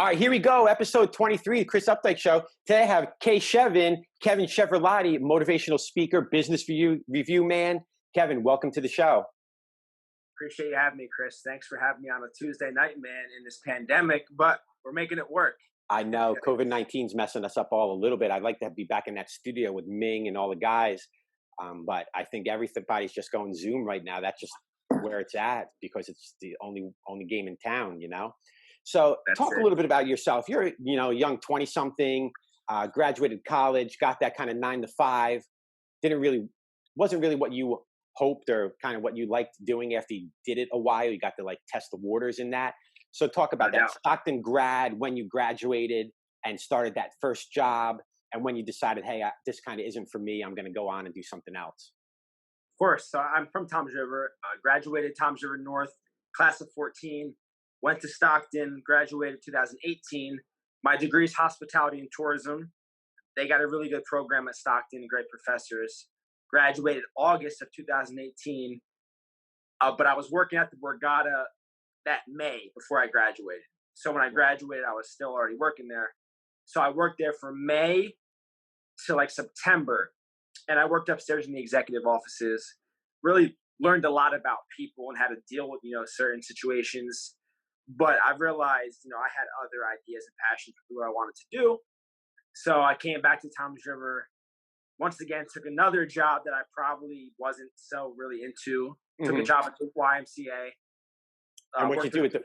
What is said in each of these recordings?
All right, here we go. Episode 23, the Chris Opdyke Show. Today I have Kevin Chiaravalloti, motivational speaker, business review man. Kevin, welcome to the show. Appreciate you having me, Chris. Thanks for having me on a Tuesday night, man, in this pandemic, but we're making it work. I know COVID-19 is messing us up all a little bit. I'd like to be back in that studio with Ming and all the guys, but I think everybody's just going Zoom right now. That's just where it's at because it's the only game in town, you know? So talk a little bit about yourself. You're, a young 20-something, graduated college, got that kind of 9 to 5. Wasn't really what you hoped or kind of what you liked doing after you did it a while. You got to test the waters in that. So talk about that Stockton grad, when you graduated and started that first job, and when you decided, hey, this kind of isn't for me. I'm going to go on and do something else. Of course. So I'm from Toms River, graduated Toms River North, class of 14. Went to Stockton, graduated 2018. My degree is hospitality and tourism. They got a really good program at Stockton, great professors. Graduated August of 2018, but I was working at the Borgata that May before I graduated. So when I graduated, I was still already working there. So I worked there from May to September, and I worked upstairs in the executive offices. Really learned a lot about people and how to deal with certain situations. But I realized, I had other ideas and passions for what I wanted to do. So I came back to Toms River. Once again, took another job that I probably wasn't so really into. Took a job at the YMCA. And what you do with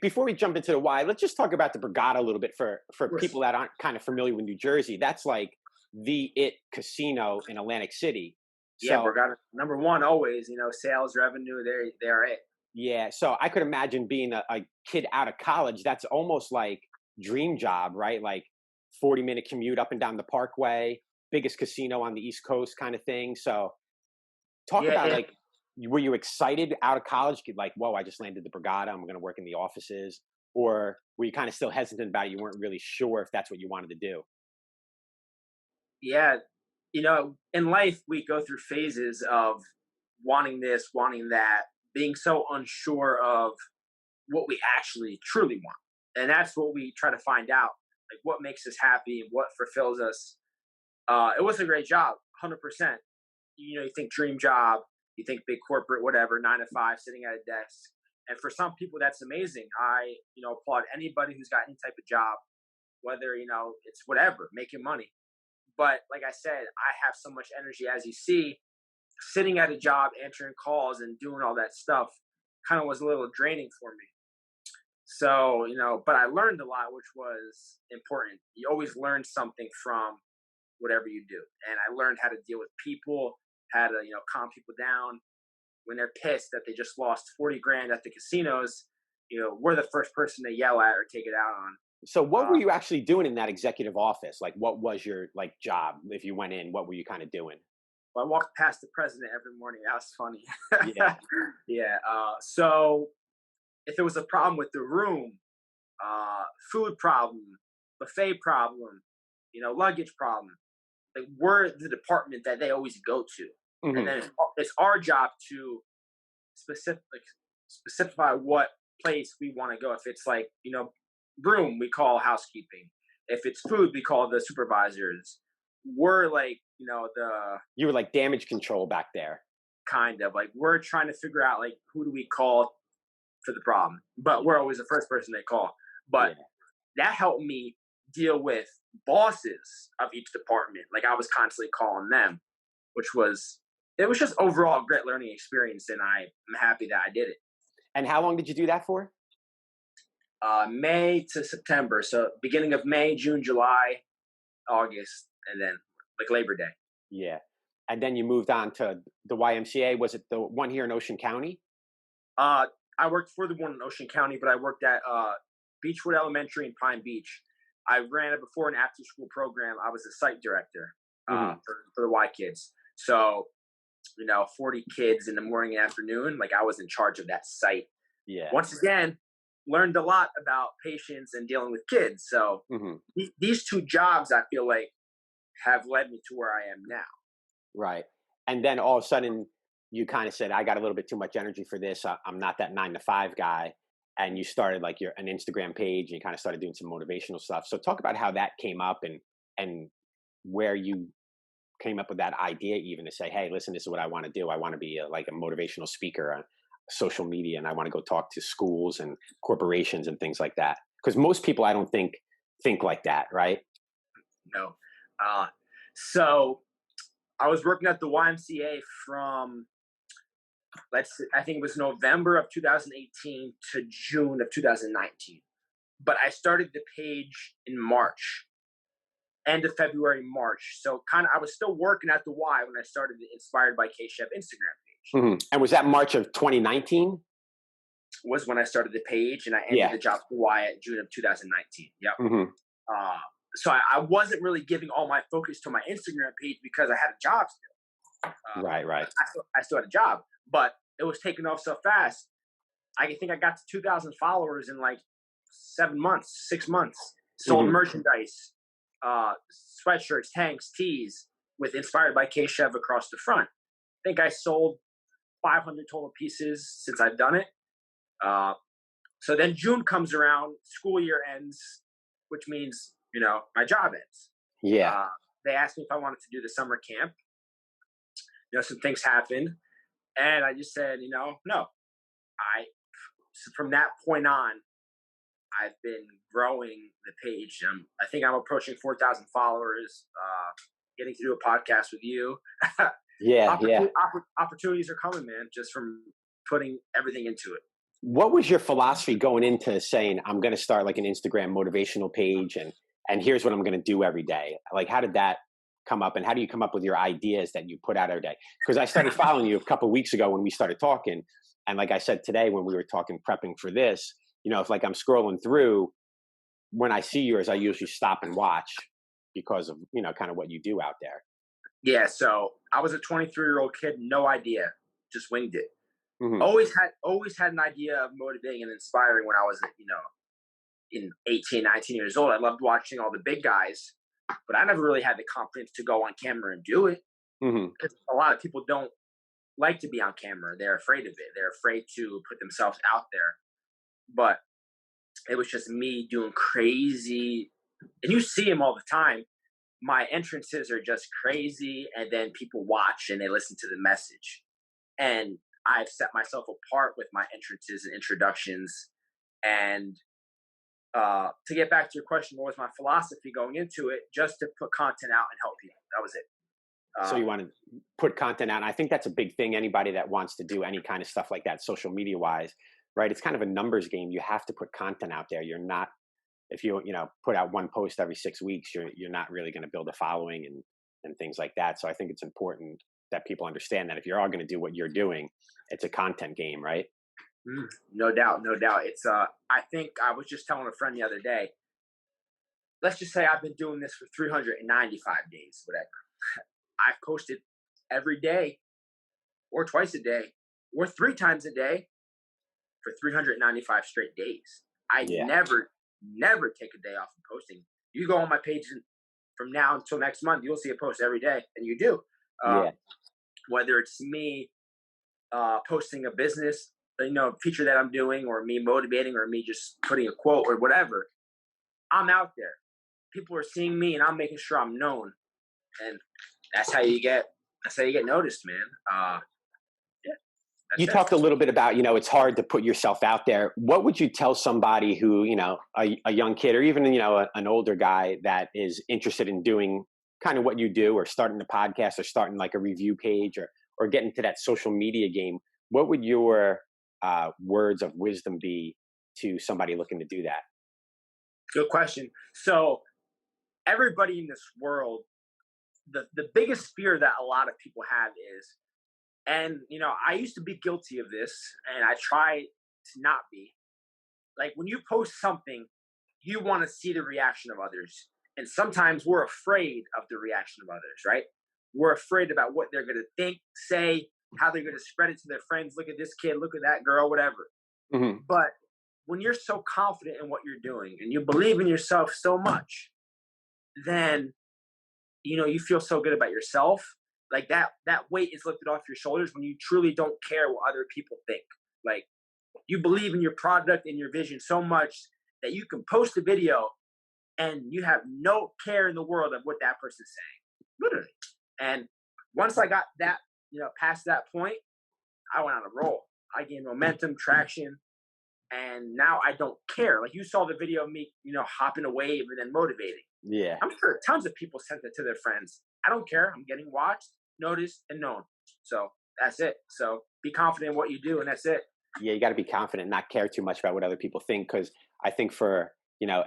before we jump into the why, let's just talk about the Borgata a little bit for people that aren't kind of familiar with New Jersey. That's like the casino in Atlantic City. Yeah, Borgata, number one always, sales, revenue, they're it. Yeah, so I could imagine being a kid out of college. That's almost like dream job, right? Like 40-minute commute up and down the Parkway, biggest casino on the East Coast kind of thing. So talk about were you excited out of college? Like, whoa, I just landed the Borgata. I'm going to work in the offices. Or were you kind of still hesitant about it? You weren't really sure if that's what you wanted to do. Yeah, in life, we go through phases of wanting this, wanting that, being so unsure of what we actually truly want. And that's what we try to find out, like what makes us happy, what fulfills us. It was a great job, 100%. You think dream job, you think big corporate, whatever, 9 to 5, sitting at a desk. And for some people, that's amazing. I, applaud anybody who's got any type of job, whether, it's whatever, making money. But like I said, I have so much energy, as you see. Sitting at a job, answering calls and doing all that stuff kind of was a little draining for me. So, but I learned a lot, which was important. You always learn something from whatever you do. And I learned how to deal with people, how to, calm people down when they're pissed that they just lost 40 grand at the casinos. We're the first person to yell at or take it out on. So what were you actually doing in that executive office? Like, what was your job? If you went in, what were you kind of doing? Well, I walked past the president every morning. That was funny. Yeah. Yeah. So if it was a problem with the room, food problem, buffet problem, luggage problem, we're the department that they always go to. Mm-hmm. And then it's our job to specify what place we want to go. If it's room, we call housekeeping. If it's food, we call the supervisors. We're you were like damage control back there. Kind of we're trying to figure out who do we call for the problem, but we're always the first person they call. But that helped me deal with bosses of each department. I was constantly calling them, it was just overall a great learning experience, and I'm happy that I did it. And how long did you do that for? May to September. So beginning of May, June, July, August, and then Labor Day. Yeah. And then you moved on to the YMCA. Was it the one here in Ocean County? I worked for the one in Ocean County, but I worked at Beechwood Elementary in Pine Beach. I ran a before and after school program. I was the site director for the Y kids. So, 40 kids in the morning and afternoon. I was in charge of that site. Yeah. Once again, learned a lot about patience and dealing with kids. So these two jobs, I feel have led me to where I am now. Right. And then all of a sudden you kind of said, I got a little bit too much energy for this. I'm not that 9 to 5 guy. and you started like an Instagram page, and you kind of started doing some motivational stuff. So talk about how that came up, and where you came up with that idea, even to say, hey, listen, this is what I want to do. I want to be like a motivational speaker on social media, and I want to go talk to schools and corporations and things like that. Because most people, I don't think like that, right? No. So I was working at the YMCA from, I think it was November of 2018 to June of 2019. But I started the page in March, end of February, March. So I was still working at the Y when I started the Inspired by K-Chef Instagram page. Mm-hmm. And was that March of 2019? Was when I started the page, and I ended the job for Y at June of 2019. Yep. Mm-hmm. So I wasn't really giving all my focus to my Instagram page because I had a job still. Right. I still had a job, but it was taking off so fast. I think I got to 2,000 followers in like 6 months. Sold merchandise, sweatshirts, tanks, tees with Inspired by K-Chef across the front. I think I sold 500 total pieces since I've done it. So then June comes around, school year ends, which means, my job ends. Yeah. They asked me if I wanted to do the summer camp. Some things happened, and I just said, no. So from that point on, I've been growing the page. I think I'm approaching 4,000 followers, getting to do a podcast with you. Opportunities are coming, man, just from putting everything into it. What was your philosophy going into saying, I'm going to start like an Instagram motivational page, and here's what I'm going to do every day? Like, how did that come up, and how do you come up with your ideas that you put out every day? Because I started following you a couple of weeks ago when we started talking. And like I said today, when we were talking, prepping for this, if like I'm scrolling through, when I see yours, I usually stop and watch because of, kind of what you do out there. Yeah. So I was a 23-year-old kid, no idea, just winged it. Mm-hmm. Always had an idea of motivating and inspiring when I was, in 18, 19 years old. I loved watching all the big guys, but I never really had the confidence to go on camera and do it. Because a lot of people don't like to be on camera. They're afraid of it. They're afraid to put themselves out there. But it was just me doing crazy, and you see them all the time. My entrances are just crazy, and then people watch and they listen to the message. And I've set myself apart with my entrances and introductions. And to get back to your question, what was my philosophy going into it? Just to put content out and help people. That was it. So you want to put content out. And I think that's a big thing. Anybody that wants to do any kind of stuff like that, social media wise, right? It's kind of a numbers game. You have to put content out there. You're not, if you put out one post every 6 weeks, you're not really going to build a following and things like that. So I think it's important that people understand that if you're all going to do what you're doing, it's a content game, right? No doubt. It's I think I was just telling a friend the other day, let's just say I've been doing this for 395 days, whatever. I've posted every day or twice a day or 3 times a day for 395 straight days. I never take a day off of posting. You go on my page from now until next month, you'll see a post every day, and you do. Whether it's me posting a business, feature that I'm doing, or me motivating, or me just putting a quote or whatever, I'm out there. People are seeing me, and I'm making sure I'm known, and that's how you get noticed, man. You talked a little bit about, it's hard to put yourself out there. What would you tell somebody who, a young kid, or even, an older guy that is interested in doing kind of what you do, or starting a podcast, or starting like a review page, or getting to that social media game? What would your words of wisdom be to somebody looking to do that? Good question. So everybody in this world, the biggest fear that a lot of people have is, and I used to be guilty of this, and I try to not be, like, when you post something, you want to see the reaction of others, and sometimes we're afraid of the reaction of others, right? We're afraid about what they're going to think, say, how they're going to spread it to their friends. Look at this kid, look at that girl, whatever. But when you're so confident in what you're doing and you believe in yourself so much, then you feel so good about yourself. Like that weight is lifted off your shoulders when you truly don't care what other people think. Like, You believe in your product and your vision so much that you can post a video and you have no care in the world of what that person's saying, literally. And once I got that, past that point, I went on a roll. I gained momentum, traction, and now I don't care. Like you saw the video of me, hopping a wave and then motivating. Yeah. I'm sure tons of people sent it to their friends. I don't care. I'm getting watched, noticed, and known. So that's it. So be confident in what you do, and that's it. Yeah, you got to be confident, not care too much about what other people think. Because I think for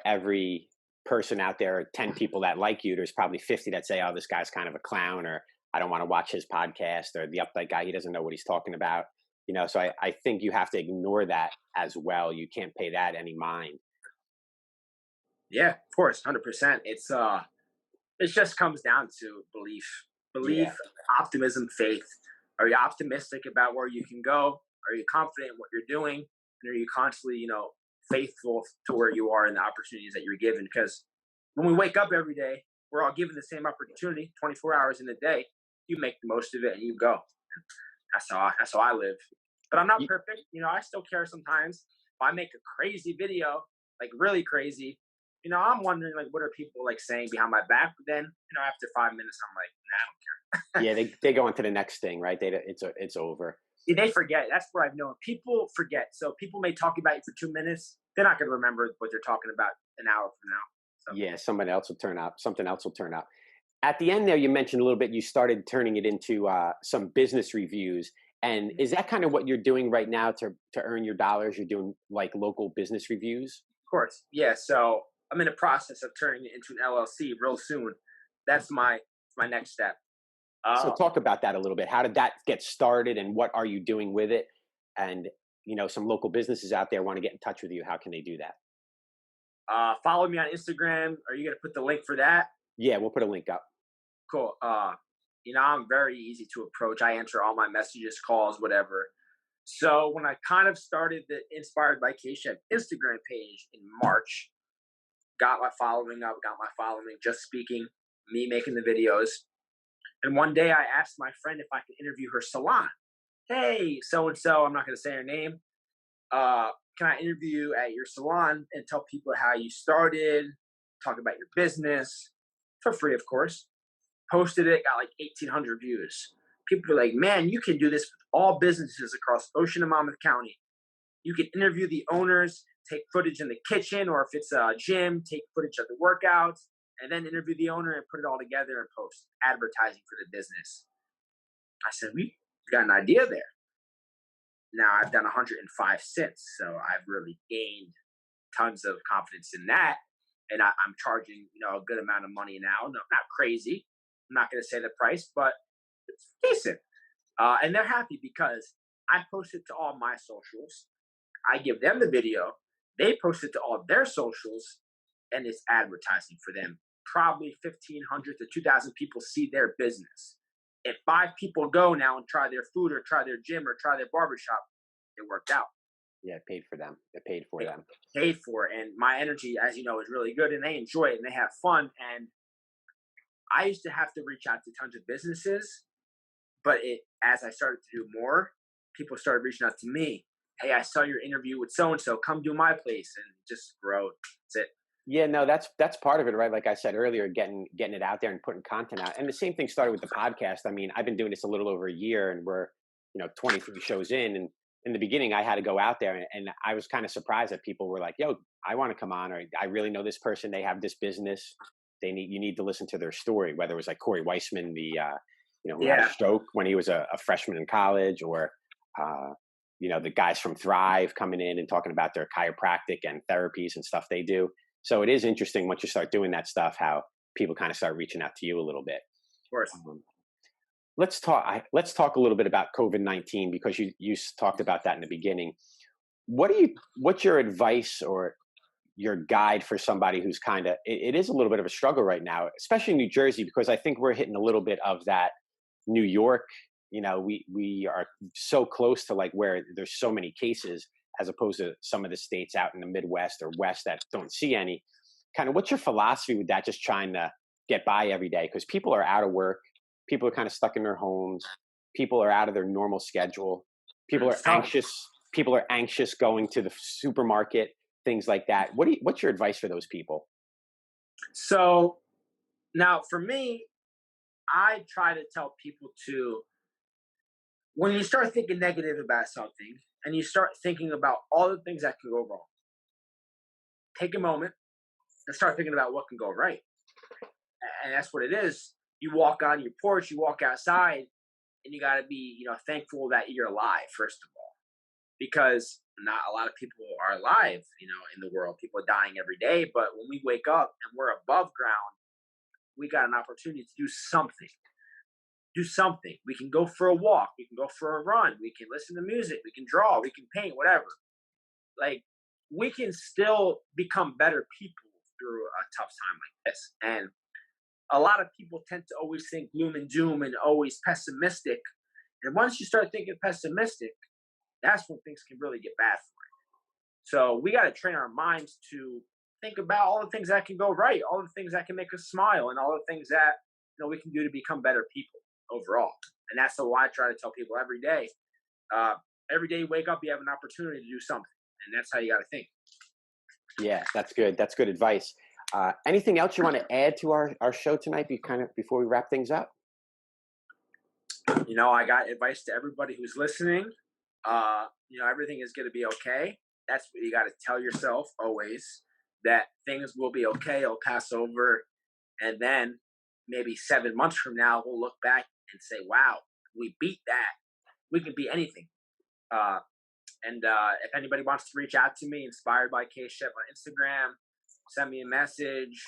every person out there, 10 people that like you, there's probably 50 that say, "Oh, this guy's kind of a clown," or "I don't want to watch his podcast," or "The Updyke guy, he doesn't know what he's talking about." So I think you have to ignore that as well. You can't pay that any mind. Yeah, of course, 100%. It just comes down to belief, Yeah. optimism, faith. Are you optimistic about where you can go? Are you confident in what you're doing? And are you constantly, faithful to where you are and the opportunities that you're given? Because when we wake up every day, we're all given the same opportunity, 24 hours in a day. You make the most of it and you go. That's how I live. But I'm not You- perfect. I still care sometimes. If I make a crazy video, like really crazy, I'm wondering like what are people like saying behind my back? But then, after 5 minutes, I'm like, nah, I don't care. yeah, they go on to the next thing, right? It's over. They forget. That's what I've known. People forget. So people may talk about you for 2 minutes. They're not going to remember what they're talking about an hour from now. So Yeah, something else will turn up. Something else will turn up. At the end there, you mentioned a little bit. You started turning it into some business reviews, and is that kind of what you're doing right now to earn your dollars? You're doing like local business reviews. of course, yeah. So I'm in the process of turning it into an LLC real soon. That's my next step. So Uh, talk about that a little bit. How did that get started, and what are you doing with it? And some local businesses out there want to get in touch with you. How can they do that? follow me on Instagram. Are you going to put the link for that? Yeah, we'll put a link up. Cool. I'm very easy to approach. I answer all my messages, calls, whatever. So when I kind of started the Inspired by K-Chef Instagram page in March, got my following up, just speaking, me making the videos. And one day I asked my friend if I could interview her salon. Hey, so and so, I'm not going to say her name. Can I interview you at your salon and tell people how you started, talk about your business for free, of course? Posted it, got like 1,800 views. People are like, man, you can do this with all businesses across Ocean and Monmouth County. You can interview the owners, take footage in the kitchen, or if it's a gym, take footage of the workouts, and then interview the owner and put it all together and post advertising for the business. I said, we got an idea there. Now I've done 105 since, so I've really gained tons of confidence in that. And I'm charging, a good amount of money now. No, not crazy. I'm not going to say the price, but it's decent. And they're happy because I post it to all my socials. I give them the video. They post it to all their socials, and it's advertising for them. Probably 1,500 to 2,000 people see their business. If 5 people go now and try their food or try their gym or try their barbershop, it worked out. Yeah, it paid for them. It paid for them. Paid for it. And my energy, as you know, is really good, and they enjoy it and they have fun. And I used to have to reach out to tons of businesses, but as I started to do more, people started reaching out to me. Hey, I saw your interview with so and so. Come do my place, and just grow. That's it. Yeah, no, that's part of it, right? Like I said earlier, getting it out there and putting content out. And the same thing started with the podcast. I mean, I've been doing this a little over a year, and we're 23 shows in. And in the beginning, I had to go out there, and I was kind of surprised that people were like, "Yo, I want to come on," or "I really know this person. They have this business. You need to listen to their story." Whether it was like Corey Weissman, who had a Yeah. stroke when he was a freshman in college, or the guys from Thrive coming in and talking about their chiropractic and therapies and stuff they do. So it is interesting once you start doing that stuff, how people kind of start reaching out to you a little bit. Of course. Let's talk. Let's talk a little bit about COVID-19, because you talked about that in the beginning. What's your advice or your guide for somebody who's kind of, it is a little bit of a struggle right now, especially in New Jersey, because I think we're hitting a little bit of that New York. We are so close to like where there's so many cases, as opposed to some of the states out in the Midwest or West that don't see any. Kind of what's your philosophy with that? Just trying to get by every day, because people are out of work. People are kind of stuck in their homes. People are out of their normal schedule. People are It's tough. anxious. people are anxious going to the supermarket, things like that. What's your advice for those people? So now for me, I try to tell people to, when you start thinking negative about something and you start thinking about all the things that can go wrong, take a moment and start thinking about what can go right. And that's what it is. You walk on your porch, you walk outside, and you got to be, thankful that you're alive, first of all, because not a lot of people are alive, in the world. People are dying every day. But when we wake up and we're above ground, we got an opportunity to do something. Do something. We can go for a walk. We can go for a run. We can listen to music. We can draw. We can paint, whatever. Like, we can still become better people through a tough time like this. And a lot of people tend to always think gloom and doom and always pessimistic. And once you start thinking pessimistic, that's when things can really get bad for you. So we got to train our minds to think about all the things that can go right, all the things that can make us smile, and all the things that we can do to become better people overall. And that's what I try to tell people every day. Every day you wake up, you have an opportunity to do something, and that's how you got to think. Yeah, that's good. That's good advice. Anything else you want to add to our show tonight, before we wrap things up? I got advice to everybody who's listening. Everything is going to be okay. That's what you got to tell yourself always, that things will be okay. It'll pass over. And then maybe 7 months from now, we'll look back and say, wow, we beat that. We can beat anything. If anybody wants to reach out to me, Inspired by K-Chef on Instagram, send me a message.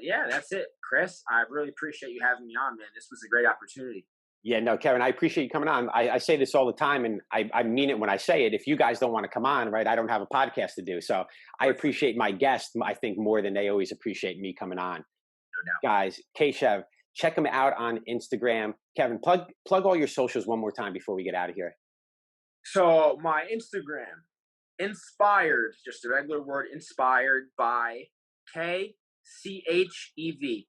Yeah, that's it. Chris, I really appreciate you having me on, man. This was a great opportunity. Yeah, no, Kevin, I appreciate you coming on. I say this all the time, and I mean it when I say it. If you guys don't want to come on, right, I don't have a podcast to do. So I appreciate my guests, I think, more than they always appreciate me coming on. No doubt. Guys, K-Chef, check them out on Instagram. Kevin, plug all your socials one more time before we get out of here. So my Instagram, Inspired, just a regular word, Inspired by K-C-H-E-V,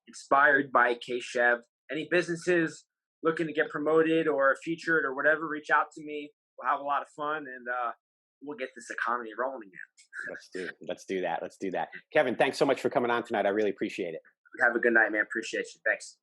Inspired by K-Chef. Any businesses looking to get promoted or featured or whatever, reach out to me. We'll have a lot of fun, and we'll get this economy rolling again. Let's do that. Kevin, thanks so much for coming on tonight. I really appreciate it. Have a good night, man. Appreciate you. Thanks.